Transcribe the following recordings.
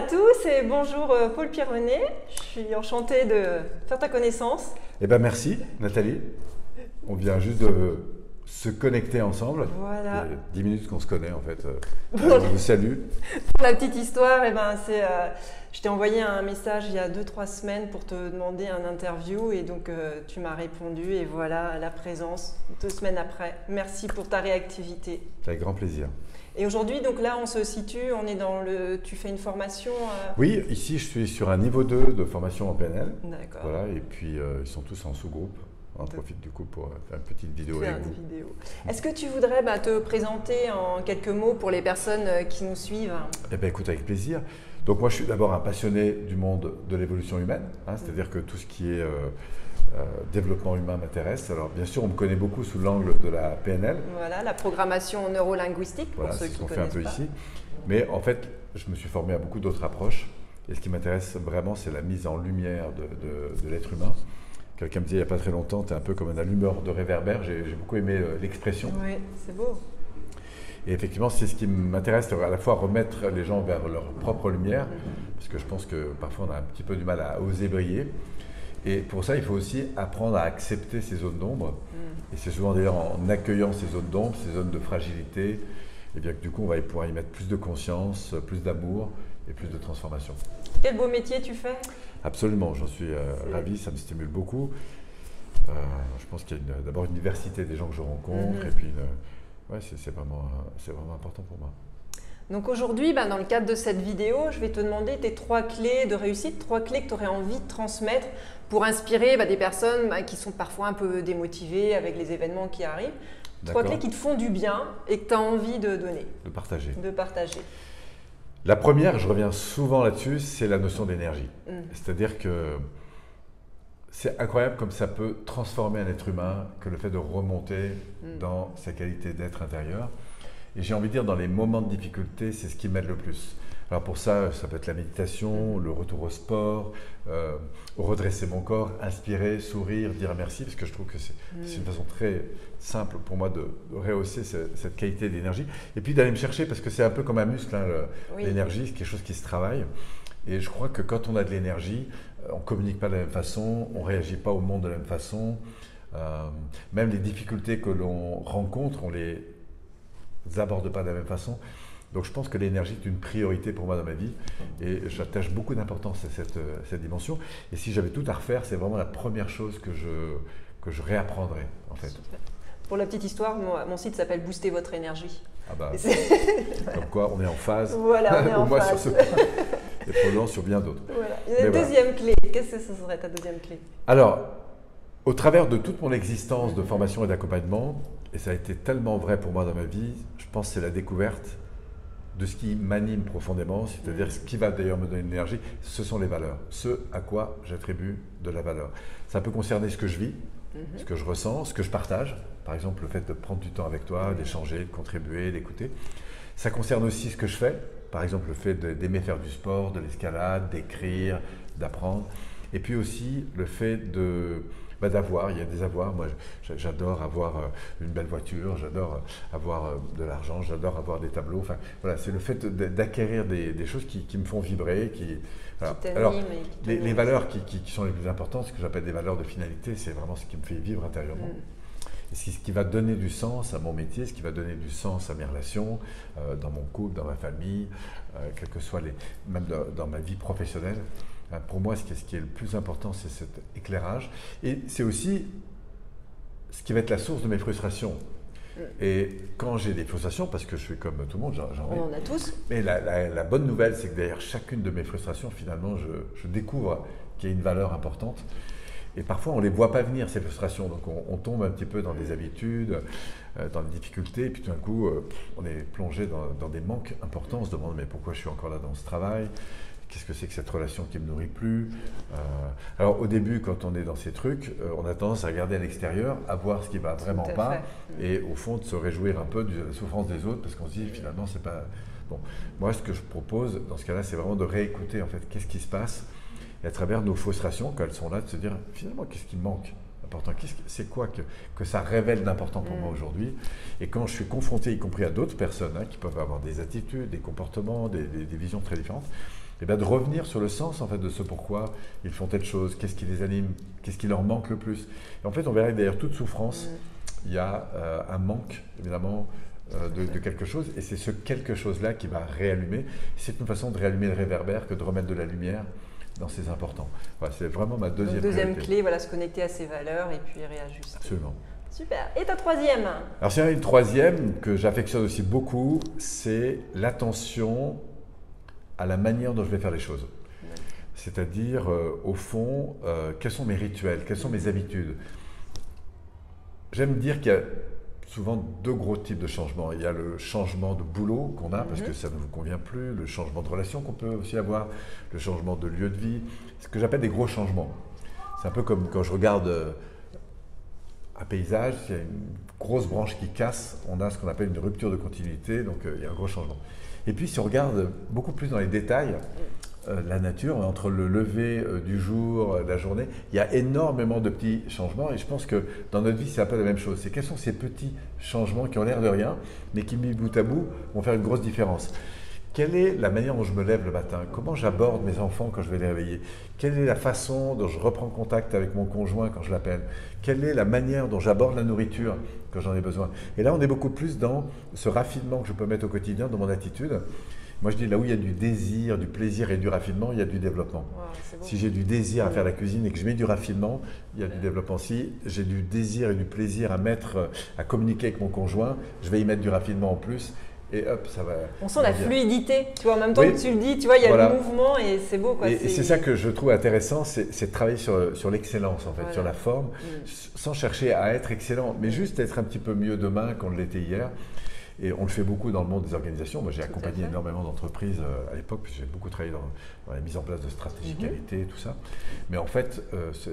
à tous et bonjour Paul Pierronnet. Je suis enchantée de faire ta connaissance. Eh bien merci Nathalie. On vient juste de se connecter ensemble. Voilà. Il y a 10 minutes qu'on se connaît en fait. Je vous salue. Pour la petite histoire, je t'ai envoyé un message il y a 2-3 semaines pour te demander un interview et donc tu m'as répondu et voilà la présence 2 semaines après. Merci pour ta réactivité. Avec grand plaisir. Et aujourd'hui, donc là, on se situe, on est dans le… Tu fais une formation Oui, ici, je suis sur un niveau 2 de formation en PNL. D'accord. Voilà, et puis, ils sont tous en sous-groupe. On en profite du coup pour faire une petite vidéo avec vous. Est-ce que tu voudrais te présenter en quelques mots pour les personnes qui nous suivent? Eh bien, écoute, avec plaisir. Donc, moi, je suis d'abord un passionné du monde de l'évolution humaine. C'est-à-dire que tout ce qui est développement humain m'intéresse. Alors, bien sûr, on me connaît beaucoup sous l'angle de la PNL. Voilà, la programmation neurolinguistique, voilà, pour ceux qui connaissent pas. C'est ce qu'on fait un peu ici. Mais en fait, je me suis formé à beaucoup d'autres approches. Et ce qui m'intéresse vraiment, c'est la mise en lumière de l'être humain. Quelqu'un me disait il n'y a pas très longtemps, tu es un peu comme un allumeur de réverbère. J'ai beaucoup aimé l'expression. Oui, c'est beau. Et effectivement, c'est ce qui m'intéresse, à la fois remettre les gens vers leur propre lumière, parce que je pense que parfois on a un petit peu du mal à oser briller. Et pour ça, il faut aussi apprendre à accepter ces zones d'ombre. Et c'est souvent d'ailleurs en accueillant ces zones d'ombre, ces zones de fragilité, et bien que du coup, on va pouvoir y mettre plus de conscience, plus d'amour et plus de transformation. Quel beau métier tu fais? Absolument, j'en suis ravi, ça me stimule beaucoup. Je pense qu'il y a d'abord une diversité des gens que je rencontre, et puis ouais, c'est vraiment important pour moi. Donc aujourd'hui, dans le cadre de cette vidéo, je vais te demander tes 3 clés de réussite, 3 clés que tu aurais envie de transmettre pour inspirer des personnes qui sont parfois un peu démotivées avec les événements qui arrivent. 3 clés qui te font du bien et que tu as envie de donner. De partager. La première, je reviens souvent là-dessus, c'est la notion d'énergie. C'est-à-dire que c'est incroyable comme ça peut transformer un être humain que le fait de remonter dans sa qualité d'être intérieur. Et j'ai envie de dire, dans les moments de difficulté, c'est ce qui m'aide le plus. Alors pour ça, ça peut être la méditation, le retour au sport, redresser mon corps, inspirer, sourire, dire merci, parce que je trouve que c'est une façon très simple pour moi de rehausser cette qualité d'énergie. Et puis d'aller me chercher, parce que c'est un peu comme un muscle, l'énergie, c'est quelque chose qui se travaille. Et je crois que quand on a de l'énergie, on ne communique pas de la même façon, on ne réagit pas au monde de la même façon. Même les difficultés que l'on rencontre, on les aborde pas de la même façon. Donc je pense que l'énergie est une priorité pour moi dans ma vie et j'attache beaucoup d'importance à cette dimension. Et si j'avais tout à refaire, c'est vraiment la première chose que je réapprendrais en fait. Super. Pour la petite histoire, mon site s'appelle Booster votre énergie. Ah bah, comme quoi on est en phase. Voilà, on est en phase. Sur ce point. Et probablement sur bien d'autres. Voilà. Et la deuxième clé, qu'est-ce que ce serait ta deuxième clé? Alors, au travers de toute mon existence de formation et d'accompagnement, et ça a été tellement vrai pour moi dans ma vie, je pense que c'est la découverte de ce qui m'anime profondément, c'est-à-dire ce qui va d'ailleurs me donner de l'énergie, ce sont les valeurs, ce à quoi j'attribue de la valeur. Ça peut concerner ce que je vis, ce que je ressens, ce que je partage, par exemple le fait de prendre du temps avec toi, d'échanger, de contribuer, d'écouter. Ça concerne aussi ce que je fais, par exemple le fait d'aimer faire du sport, de l'escalade, d'écrire, d'apprendre, et puis aussi le fait d'avoir, il y a des avoirs, moi j'adore avoir une belle voiture, j'adore avoir de l'argent, j'adore avoir des tableaux, enfin voilà, c'est le fait d'acquérir des choses qui me font vibrer, voilà. Alors les valeurs qui sont les plus importantes, ce que j'appelle des valeurs de finalité, c'est vraiment ce qui me fait vivre intérieurement. Et c'est ce qui va donner du sens à mon métier, ce qui va donner du sens à mes relations, dans mon couple, dans ma famille, quel que soit même dans ma vie professionnelle. Pour moi, ce qui est le plus important, c'est cet éclairage. Et c'est aussi ce qui va être la source de mes frustrations. Et quand j'ai des frustrations, parce que je suis comme tout le monde, j'en ai. On en a tous. Mais la bonne nouvelle, c'est que derrière chacune de mes frustrations, finalement, je découvre qu'il y a une valeur importante. Et parfois, on ne les voit pas venir, ces frustrations. Donc, on tombe un petit peu dans des habitudes, dans des difficultés. Et puis, tout d'un coup, on est plongé dans des manques importants. On se demande, mais pourquoi je suis encore là dans ce travail ? Qu'est-ce que c'est que cette relation qui ne me nourrit plus? Alors au début, quand on est dans ces trucs, on a tendance à regarder à l'extérieur, à voir ce qui ne va vraiment pas, et au fond de se réjouir un peu de la souffrance des autres, parce qu'on se dit finalement c'est pas… Bon, moi ce que je propose dans ce cas-là, c'est vraiment de réécouter en fait qu'est-ce qui se passe, et à travers nos frustrations, quand elles sont là, de se dire finalement qu'est-ce qui me manque important, c'est quoi que ça révèle d'important pour moi aujourd'hui. Et quand je suis confronté, y compris à d'autres personnes qui peuvent avoir des attitudes, des comportements, des visions très différentes, et bien de revenir sur le sens en fait de ce pourquoi ils font telle chose, qu'est-ce qui les anime, qu'est-ce qui leur manque le plus. Et en fait, on verra que derrière toute souffrance, il y a un manque évidemment de quelque chose, et c'est ce quelque chose-là qui va réallumer. C'est une façon de réallumer le réverbère que de remettre de la lumière dans ces importants. Voilà, c'est vraiment ma deuxième clé, voilà, se connecter à ses valeurs et puis réajuster. Absolument. Super. Et ta troisième? Alors, c'est une troisième que j'affectionne aussi beaucoup, c'est l'attention à la manière dont je vais faire les choses. C'est-à-dire, au fond, quels sont mes rituels, quelles sont mes habitudes. J'aime dire qu'il y a souvent deux gros types de changements. Il y a le changement de boulot qu'on a parce que ça ne vous convient plus, le changement de relation qu'on peut aussi avoir, le changement de lieu de vie, ce que j'appelle des gros changements. C'est un peu comme quand je regarde un paysage, il y a une grosse branche qui casse, on a ce qu'on appelle une rupture de continuité, donc il y a un gros changement. Et puis si on regarde beaucoup plus dans les détails, la nature, entre le lever du jour, la journée, il y a énormément de petits changements et je pense que dans notre vie, c'est un peu la même chose. C'est quels sont ces petits changements qui ont l'air de rien, mais qui mis bout à bout vont faire une grosse différence. Quelle est la manière dont je me lève le matin? Comment j'aborde mes enfants quand je vais les réveiller? Quelle est la façon dont je reprends contact avec mon conjoint quand je l'appelle? Quelle est la manière dont j'aborde la nourriture quand j'en ai besoin? Et là, on est beaucoup plus dans ce raffinement que je peux mettre au quotidien dans mon attitude. Moi, je dis là où il y a du désir, du plaisir et du raffinement, il y a du développement. Wow, si j'ai du désir à faire la cuisine et que je mets du raffinement, il y a du développement. Si j'ai du désir et du plaisir à communiquer avec mon conjoint, je vais y mettre du raffinement en plus. Et hop, ça va. On sent la fluidité, tu vois, en même temps que tu le dis, tu vois, il y a le mouvement et c'est beau. Quoi. Et c'est ça que je trouve intéressant, c'est de travailler sur l'excellence, en fait, sur la forme, sans chercher à être excellent, mais juste être un petit peu mieux demain qu'on l'était hier. Et on le fait beaucoup dans le monde des organisations. Moi, j'ai accompagné énormément d'entreprises à l'époque, puis j'ai beaucoup travaillé dans la mise en place de stratégies qualité, tout ça. Mais en fait,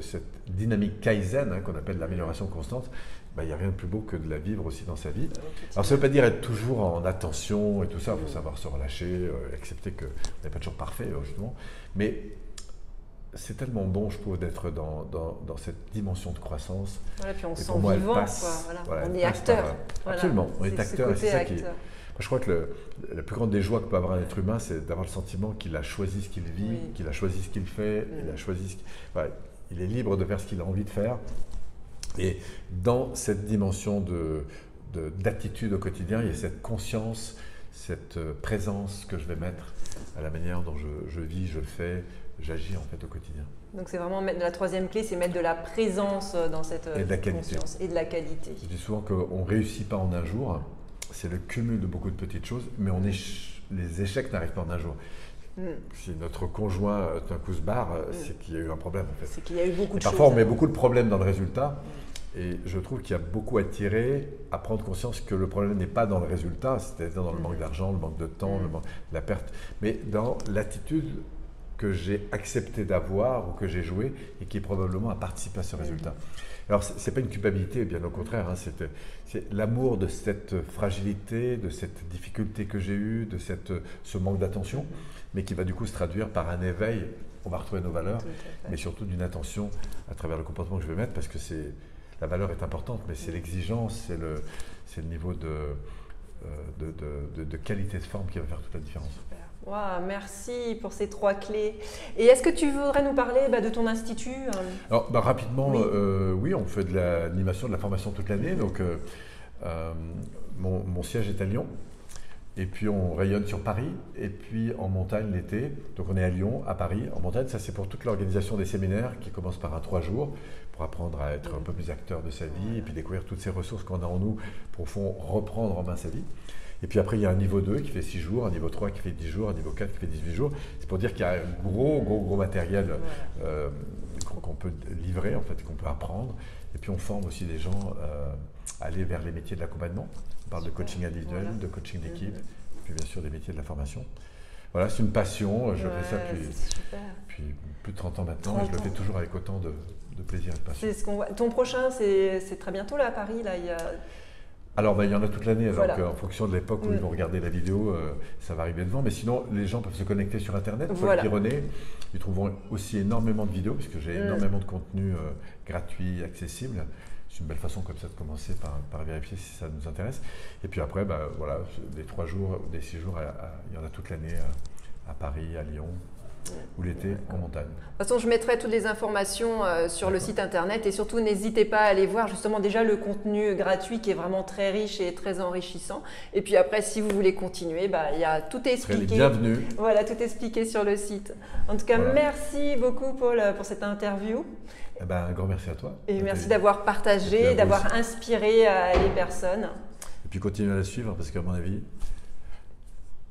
cette dynamique Kaizen, qu'on appelle l'amélioration constante, il n'y a rien de plus beau que de la vivre aussi dans sa vie. Alors, ça ne veut pas dire être toujours en attention et tout ça. Il faut savoir se relâcher, accepter qu'on n'est pas toujours parfait, justement. Mais c'est tellement bon, je trouve, d'être dans cette dimension de croissance. Voilà, puis on se sent vivant, quoi. On est acteur. Absolument, on est acteur. Et c'est ça qui est. Moi, je crois que la plus grande des joies que peut avoir un être humain, c'est d'avoir le sentiment qu'il a choisi ce qu'il vit, qu'il a choisi ce qu'il fait, il est libre de faire ce qu'il a envie de faire. Et dans cette dimension d'attitude au quotidien, il y a cette conscience, cette présence que je vais mettre à la manière dont je vis, je fais, j'agis en fait au quotidien. Donc c'est vraiment la troisième clé, c'est mettre de la présence dans cette conscience et de la qualité. Je dis souvent qu'on ne réussit pas en un jour, c'est le cumul de beaucoup de petites choses, mais les échecs n'arrivent pas en un jour. Si notre conjoint d'un coup se barre, c'est qu'il y a eu un problème en fait. C'est qu'il y a eu beaucoup de choses. Parfois on met beaucoup de problèmes dans le résultat. Et je trouve qu'il y a beaucoup à tirer, à prendre conscience que le problème n'est pas dans le résultat, c'est-à-dire dans le manque d'argent, le manque de temps, la perte, mais dans l'attitude que j'ai accepté d'avoir ou que j'ai joué et qui probablement a participé à ce résultat. Alors, ce n'est pas une culpabilité, bien au contraire, c'est l'amour de cette fragilité, de cette difficulté que j'ai eue, de ce manque d'attention, mais qui va du coup se traduire par un éveil, on va retrouver nos valeurs, mais surtout d'une attention à travers le comportement que je vais mettre, parce que la valeur est importante, mais c'est l'exigence, c'est le niveau de qualité de forme qui va faire toute la différence. Super. Wow, merci pour ces 3 clés. Et est-ce que tu voudrais nous parler de ton institut? Alors, rapidement, oui, on fait de l'animation, de la formation toute l'année. Donc, mon siège est à Lyon. Et puis, on rayonne sur Paris. Et puis, en montagne l'été. Donc, on est à Lyon, à Paris, en montagne. Ça, c'est pour toute l'organisation des séminaires qui commence par 3 jours pour apprendre à être un peu plus acteur de sa vie et puis découvrir toutes ces ressources qu'on a en nous pour, au fond, reprendre en main sa vie. Et puis après, il y a un niveau 2 qui fait 6 jours, un niveau 3 qui fait 10 jours, un niveau 4 qui fait 18 jours. C'est pour dire qu'il y a un gros matériel qu'on peut livrer, en fait, qu'on peut apprendre. Et puis on forme aussi des gens à aller vers les métiers de l'accompagnement. On parle de coaching individuel, de coaching d'équipe, puis bien sûr des métiers de la formation. Voilà, c'est une passion. Je fais ça depuis plus de 30 ans maintenant et je le fais toujours avec autant de plaisir et de passion. C'est ce qu'on voit. Ton prochain, c'est très bientôt là à Paris. Là, Alors, il y en a toute l'année. Donc, en fonction de l'époque où ils vont regarder la vidéo, ça va arriver devant. Mais sinon, les gens peuvent se connecter sur Internet. Paul Pironnet. Ils trouveront aussi énormément de vidéos, puisque j'ai énormément de contenu gratuit, accessible. C'est une belle façon comme ça de commencer par vérifier si ça nous intéresse. Et puis après, voilà, des 3 jours, des 6 jours, il y en a toute l'année à Paris, à Lyon, ou l'été en montagne. De toute façon, je mettrai toutes les informations sur le site internet et surtout n'hésitez pas à aller voir justement déjà le contenu gratuit qui est vraiment très riche et très enrichissant. Et puis après, si vous voulez continuer, tout est expliqué. Bienvenue. Voilà, tout est expliqué sur le site. En tout cas, merci beaucoup Paul pour cette interview. Un grand merci à toi. Et merci d'avoir partagé, d'avoir inspiré les personnes. Et puis continuez à la suivre parce qu'à mon avis,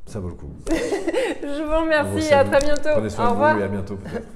ça vaut le coup. Je vous remercie, à très bientôt. Prenez soin de vous et à bientôt peut-être.